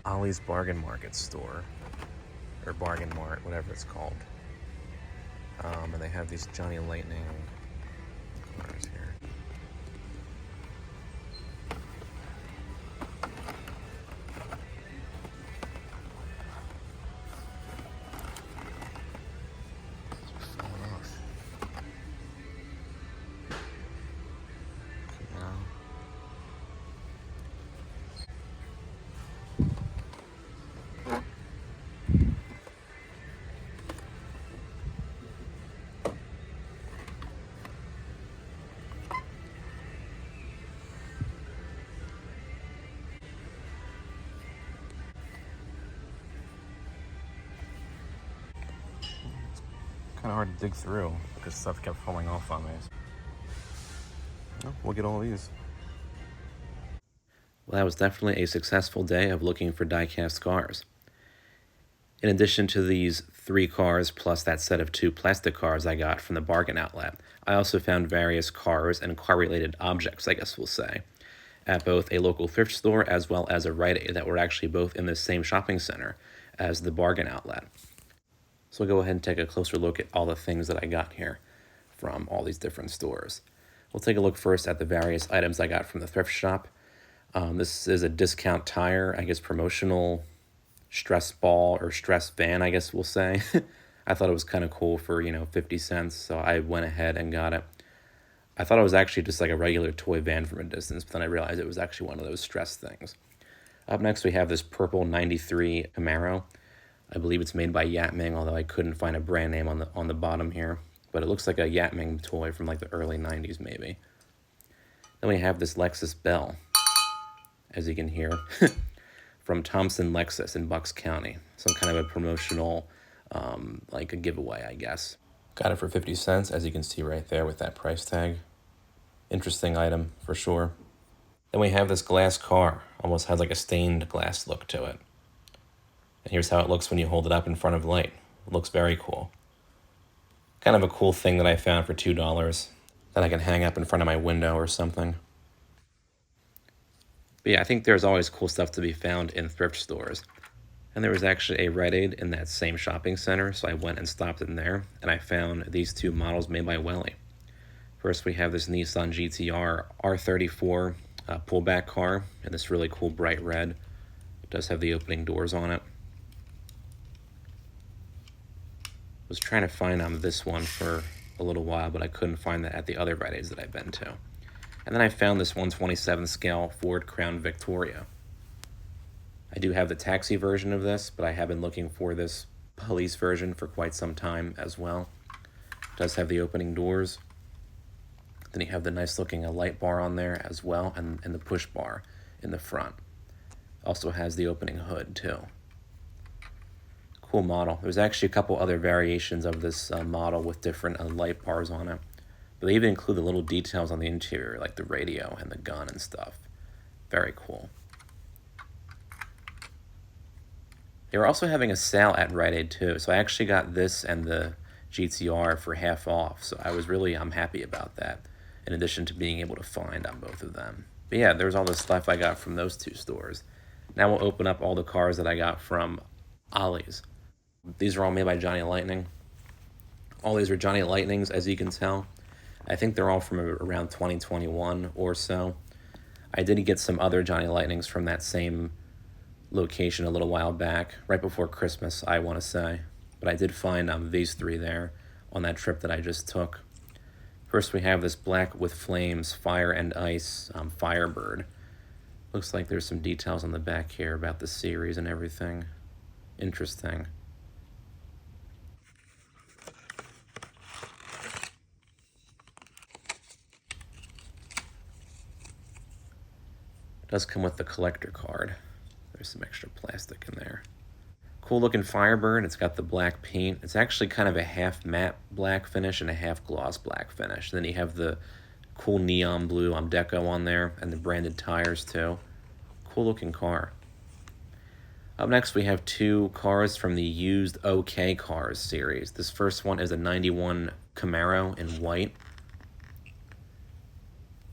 Ollie's Bargain Market store, or Bargain Mart, whatever it's called. And they have these Johnny Lightning cars here. Falling off. Now. Kind of hard to dig through because stuff kept falling off on me. Well, we'll get all these. Well, that was definitely a successful day of looking for diecast cars. In addition to these 3 cars plus that set of 2 plastic cars I got from the bargain outlet, I also found various cars and car-related objects, I guess we'll say, at both a local thrift store as well as a Rite that were actually both in the same shopping center as the bargain outlet. So we'll go ahead and take a closer look at all the things that I got here from all these different stores. We'll take a look first at the various items I got from the thrift shop. This is a discount tire, I guess promotional stress ball or stress van, I guess we'll say. I thought it was kind of cool for, 50 cents, so I went ahead and got it. I thought it was actually just like a regular toy van from a distance, but then I realized it was actually one of those stress things. Up next, we have this purple 93 Camaro. I believe it's made by Yatming, although I couldn't find a brand name on the bottom here. But it looks like a Yatming toy from like the early 90s maybe. Then we have this Lexus Bell, as you can hear, from Thompson Lexus in Bucks County. Some kind of a promotional, like a giveaway, I guess. Got it for 50 cents, as you can see right there with that price tag. Interesting item, for sure. Then we have this glass car. Almost has like a stained glass look to it. And here's how it looks when you hold it up in front of light. It looks very cool. Kind of a cool thing that I found for $2 that I can hang up in front of my window or something. But yeah, I think there's always cool stuff to be found in thrift stores. And there was actually a Rite Aid in that same shopping center, so I went and stopped in there, and I found these 2 models made by Welly. First, we have this Nissan GTR R34 pullback car in this really cool bright red. It does have the opening doors on it. Was trying to find this one for a little while, but I couldn't find that at the other Rite Aids that I've been to. And then I found this 1/27 scale Ford Crown Victoria. I do have the taxi version of this, but I have been looking for this police version for quite some time as well. It does have the opening doors. Then you have the nice looking light bar on there as well, and the push bar in the front. Also has the opening hood too. Cool model. There's actually a couple other variations of this model with different light bars on it. But they even include the little details on the interior, like the radio and the gun and stuff. Very cool. They were also having a sale at Rite Aid too, so I actually got this and the GTR for half off. So I'm happy about that, in addition to being able to find on both of them. But yeah, there's all the stuff I got from those 2 stores. Now we'll open up all the cars that I got from Ollies. These are all made by Johnny Lightning. All these are Johnny Lightnings, as you can tell. I think they're all from around 2021 or so. I did get some other Johnny Lightnings from that same location a little while back, right before Christmas, I want to say. But I did find these 3 there on that trip that I just took. First, we have this Black with Flames Fire and Ice Firebird. Looks like there's some details on the back here about the series and everything. Interesting. It does come with the collector card. There's some extra plastic in there. Cool looking Firebird. It's got the black paint. It's actually kind of a half matte black finish and a half gloss black finish. And then you have the cool neon blue deco on there and the branded tires too. Cool looking car. Up next, we have 2 cars from the used OK Cars series. This first one is a 91 Camaro in white.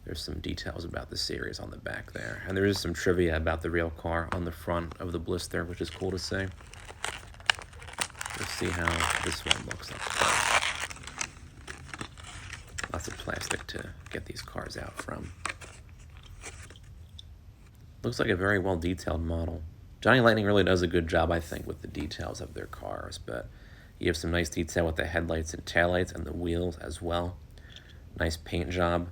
There's some details about the series on the back there. And there is some trivia about the real car on the front of the blister, which is cool to see. Let's see how this one looks up close. Lots of plastic to get these cars out from. Looks like a very well detailed model. Johnny Lightning really does a good job, I think, with the details of their cars, but you have some nice detail with the headlights and taillights and the wheels as well. Nice paint job.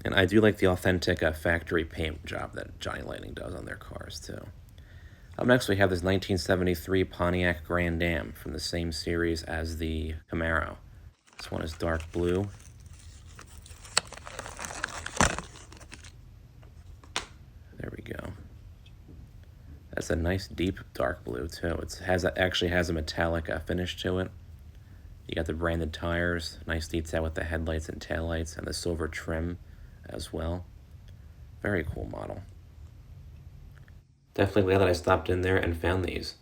And I do like the authentic factory paint job that Johnny Lightning does on their cars, too. Up next, we have this 1973 Pontiac Grand Am from the same series as the Camaro. This one is dark blue. There we go. That's a nice deep dark blue too. It actually has a metallic finish to it. You got the branded tires, nice detail with the headlights and taillights, and the silver trim as well. Very cool model. Definitely glad that I stopped in there and found these.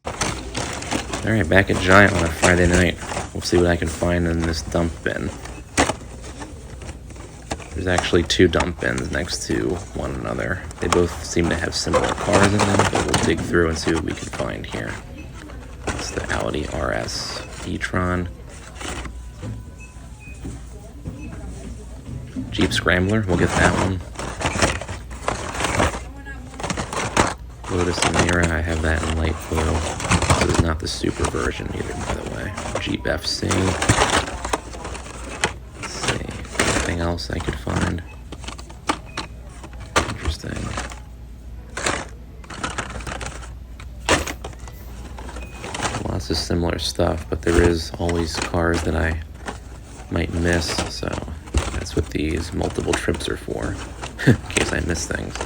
Alright, back at Giant on a Friday night. We'll see what I can find in this dump bin. There's actually two dump bins next to one another. They both seem to have similar cars in them, but we'll dig through and see what we can find here. It's the Audi RS e-tron. Jeep Scrambler, we'll get that one. Lotus Emira, I have that in light blue. This is not the super version either, by the way. Jeep FC. Anything else I could find? Interesting. Lots of similar stuff, but there is always cars that I might miss, so that's what these multiple trips are for, in case I miss things.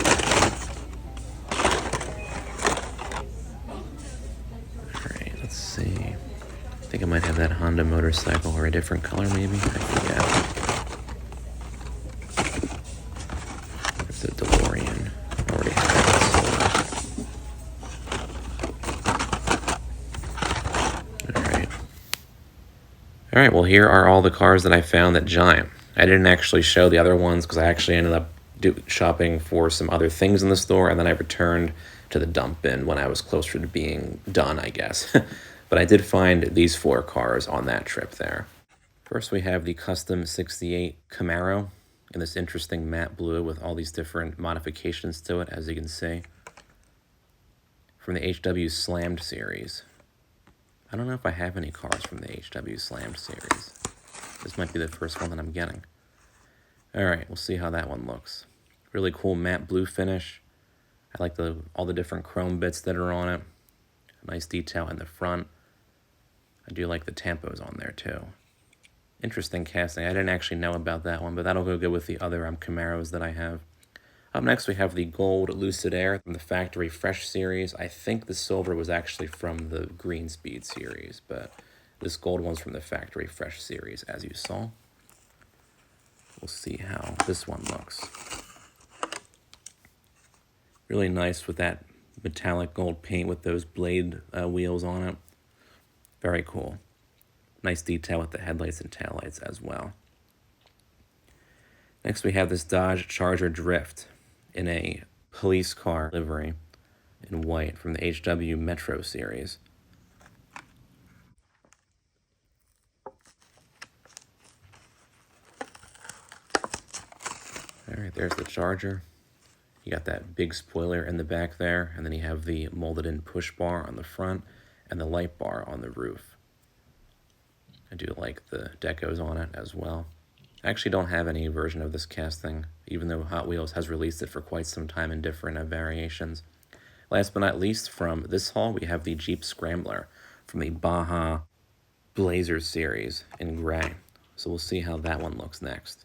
Alright, let's see. I think I might have that Honda motorcycle, or a different color maybe? I forget. The DeLorean. I already have that. Alright. Alright, well here are all the cars that I found at Giant. I didn't actually show the other ones because I actually ended up shopping for some other things in the store, and then I returned to the dump bin when I was closer to being done, I guess. But I did find these 4 cars on that trip there. First we have the Custom 68 Camaro in this interesting matte blue with all these different modifications to it, as you can see. From the HW Slammed series. I don't know if I have any cars from the HW Slammed series. This might be the first one that I'm getting. Alright, we'll see how that one looks. Really cool matte blue finish. I like all the different chrome bits that are on it. Nice detail in the front. I do like the tampos on there too. Interesting casting. I didn't actually know about that one, but that'll go good with the other Camaros that I have. Up next, we have the gold Lucid Air from the Factory Fresh series. I think the silver was actually from the Green Speed series, but this gold one's from the Factory Fresh series, as you saw. We'll see how this one looks. Really nice with that metallic gold paint with those blade wheels on it. Very cool. Nice detail with the headlights and taillights as well. Next we have this Dodge Charger Drift in a police car livery in white from the HW Metro series. Alright, there's the Charger. You got that big spoiler in the back there, and then you have the molded in push bar on the front and the light bar on the roof. I do like the decos on it as well. I actually don't have any version of this casting, even though Hot Wheels has released it for quite some time in different variations. Last but not least, from this haul, we have the Jeep Scrambler from the Baja Blazer series in gray. So we'll see how that one looks next.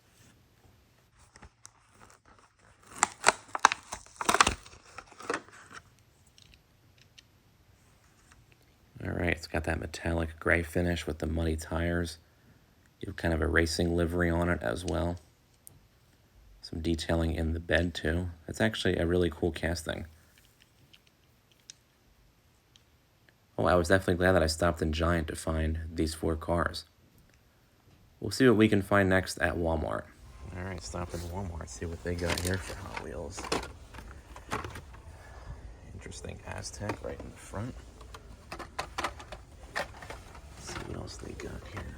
Alright, it's got that metallic gray finish with the muddy tires. You have kind of a racing livery on it as well. Some detailing in the bed too. It's actually a really cool casting. Oh, I was definitely glad that I stopped in Giant to find these 4 cars. We'll see what we can find next at Walmart. All right, stop at Walmart, see what they got here for Hot Wheels. Interesting Aztec right in the front. Let's see what else they got here.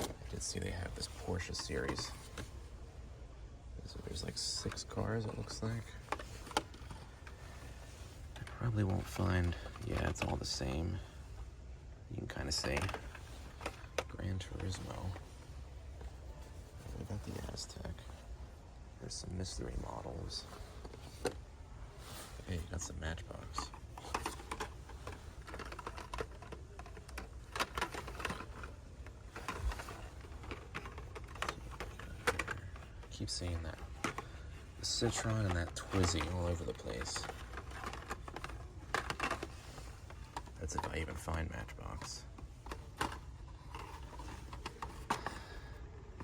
I did see they have this Porsche series. So there's like 6 cars, it looks like. I probably won't find, yeah, it's all the same. You can kind of see Gran Turismo. We got the Aztec. There's some mystery models. Hey, you got some Matchbox. Keep seeing that the Citron and that Twizy all over the place. That's if I even find Matchbox.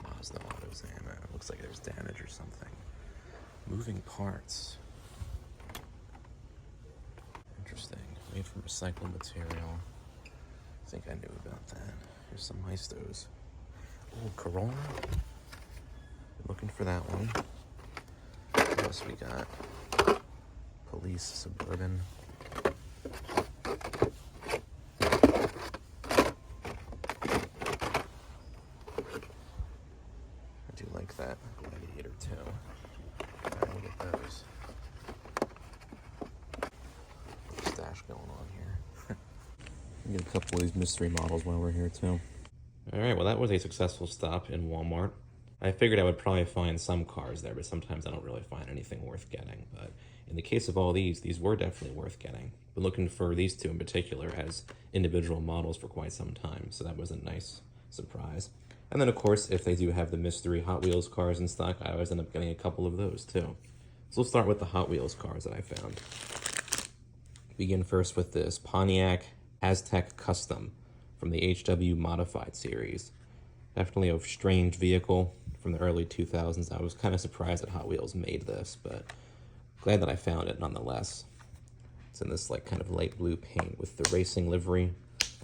Mazda AutoZan. It looks like there's damage or something. Moving parts. Interesting. Made from recycled material. I think I knew about that. Here's some Maestos. Oh, Corolla. Looking for that one. What else we got? Police Suburban. I do like that Gladiator too. Alright, we'll get those. Stash going on here. Get a couple of these mystery models while we're here too. Alright, well that was a successful stop in Walmart. I figured I would probably find some cars there, but sometimes I don't really find anything worth getting. But in the case of all these were definitely worth getting. Been looking for these two in particular as individual models for quite some time, so that was a nice surprise. And then, of course, if they do have the mystery Hot Wheels cars in stock, I always end up getting a couple of those, too. So we'll start with the Hot Wheels cars that I found. Begin first with this Pontiac Aztec Custom from the HW Modified series. Definitely a strange vehicle from the early 2000s. I was kind of surprised that Hot Wheels made this, but glad that I found it nonetheless. It's in this like kind of light blue paint with the racing livery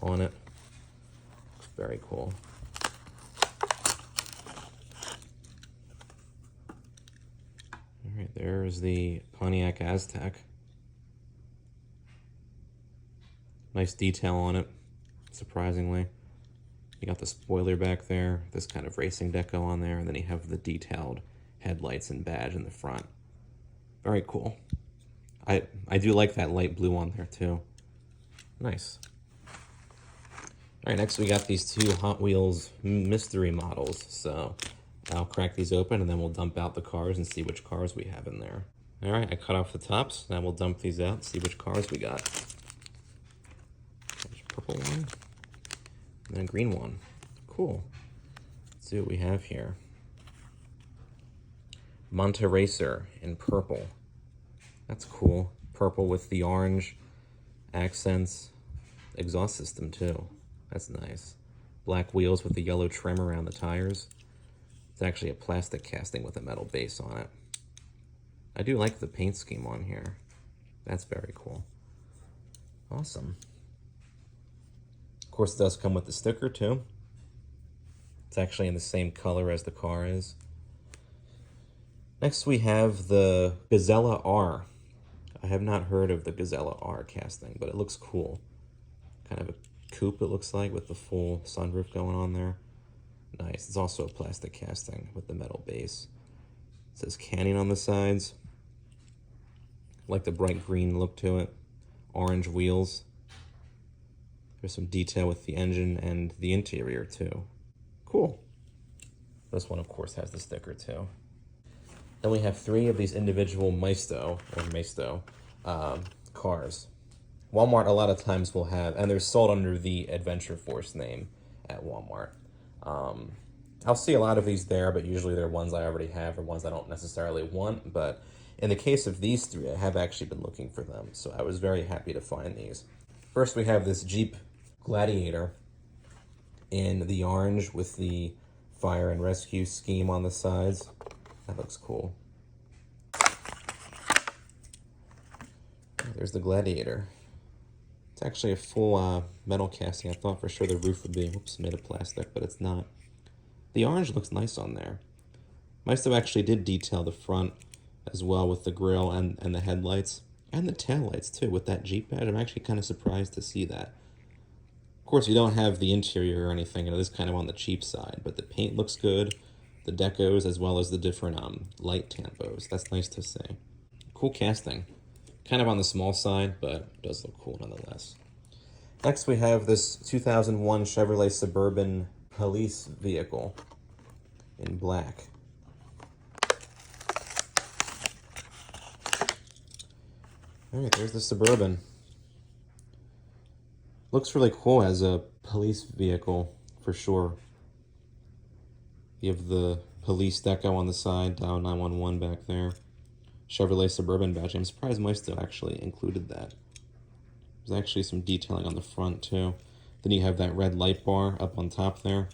on it. Looks very cool. All right, there's the Pontiac Aztec. Nice detail on it, surprisingly. You got the spoiler back there, this kind of racing deco on there, and then you have the detailed headlights and badge in the front. Very cool. I do like that light blue on there too. Nice. All right, next we got these two Hot Wheels mystery models. So I'll crack these open and then we'll dump out the cars and see which cars we have in there. All right, I cut off the tops. Now we'll dump these out and see which cars we got. There's a purple one. And then a green one. Cool. Let's see what we have here. Monte Racer in purple. That's cool. Purple with the orange accents. Exhaust system too. That's nice. Black wheels with the yellow trim around the tires. It's actually a plastic casting with a metal base on it. I do like the paint scheme on here. That's very cool. Awesome. Of course, it does come with the sticker, too. It's actually in the same color as the car is. Next, we have the Gazella R. I have not heard of the Gazella R casting, but it looks cool. Kind of a coupe, it looks like, with the full sunroof going on there. Nice. It's also a plastic casting with the metal base. It says Canyon on the sides. I like the bright green look to it. Orange wheels. There's some detail with the engine and the interior too. Cool. This one, of course, has the sticker too. Then we have 3 of these individual Maesto cars. Walmart a lot of times will have, and they're sold under the Adventure Force name at Walmart. I'll see a lot of these there, but usually they're ones I already have or ones I don't necessarily want. But in the case of these 3, I have actually been looking for them, so I was very happy to find these. First, we have this Jeep Gladiator in the orange with the fire and rescue scheme on the sides. That looks cool. There's the Gladiator. It's actually a full metal casting. I thought for sure the roof would be, whoops, made of plastic, but it's not. The orange looks nice on there. Maisto actually did detail the front as well with the grille and the headlights. And the taillights too with that Jeep badge. I'm actually kind of surprised to see that. Of course, you don't have the interior or anything. It is kind of on the cheap side, but the paint looks good. The decos as well as the different light tampos. That's nice to see. Cool casting. Kind of on the small side, but it does look cool nonetheless. Next we have this 2001 Chevrolet Suburban police vehicle in black. Alright, there's the Suburban. Looks really cool as a police vehicle, for sure. You have the police deco on the side, dial 911 back there. Chevrolet Suburban badge. I'm surprised Maisto actually included that. There's actually some detailing on the front too. Then you have that red light bar up on top there.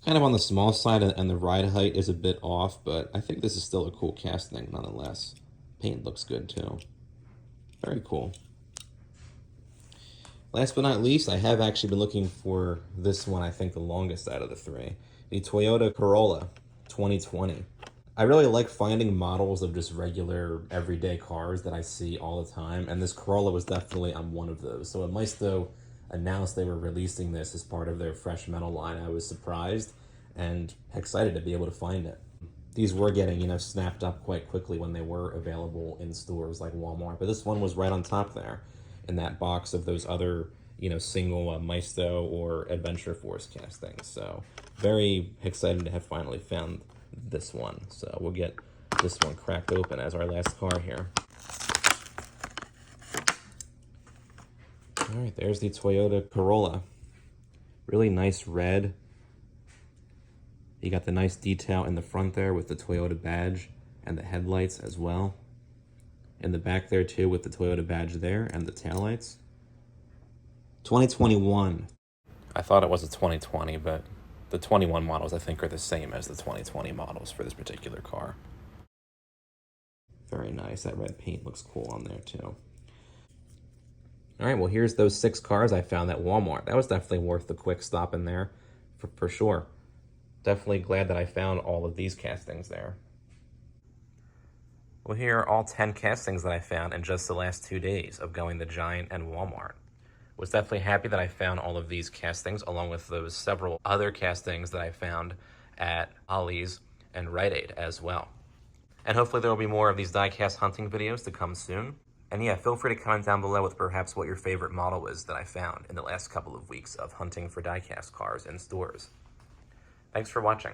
Kind of on the small side, and the ride height is a bit off, but I think this is still a cool casting nonetheless. Paint looks good too. Very cool. Last but not least, I have actually been looking for this one, I think the longest out of the three. The Toyota Corolla 2020. I really like finding models of just regular, everyday cars that I see all the time, and this Corolla was definitely on one of those. So when Maisto announced they were releasing this as part of their fresh metal line, I was surprised and excited to be able to find it. These were getting, snapped up quite quickly when they were available in stores like Walmart, but this one was right on top there in that box of those other, single Maisto or Adventure Force castings. So very excited to have finally found this one. So we'll get this one cracked open as our last car here. All right, there's the Toyota Corolla. Really nice red. You got the nice detail in the front there with the Toyota badge and the headlights as well. In the back there too with the Toyota badge there and the taillights. 2021. I thought it was a 2020, but the 21 models I think are the same as the 2020 models for this particular car. Very nice. That red paint looks cool on there too. All right, well, here's those 6 cars I found at Walmart. That was definitely worth the quick stop in there for sure. Definitely glad that I found all of these castings there. Well, here are all 10 castings that I found in just the last 2 days of going to Giant and Walmart. Was definitely happy that I found all of these castings, along with those several other castings that I found at Ollies and Rite as well. And hopefully there will be more of these diecast hunting videos to come soon. And yeah, feel free to comment down below with perhaps what your favorite model is that I found in the last couple of weeks of hunting for diecast cars in stores. Thanks for watching.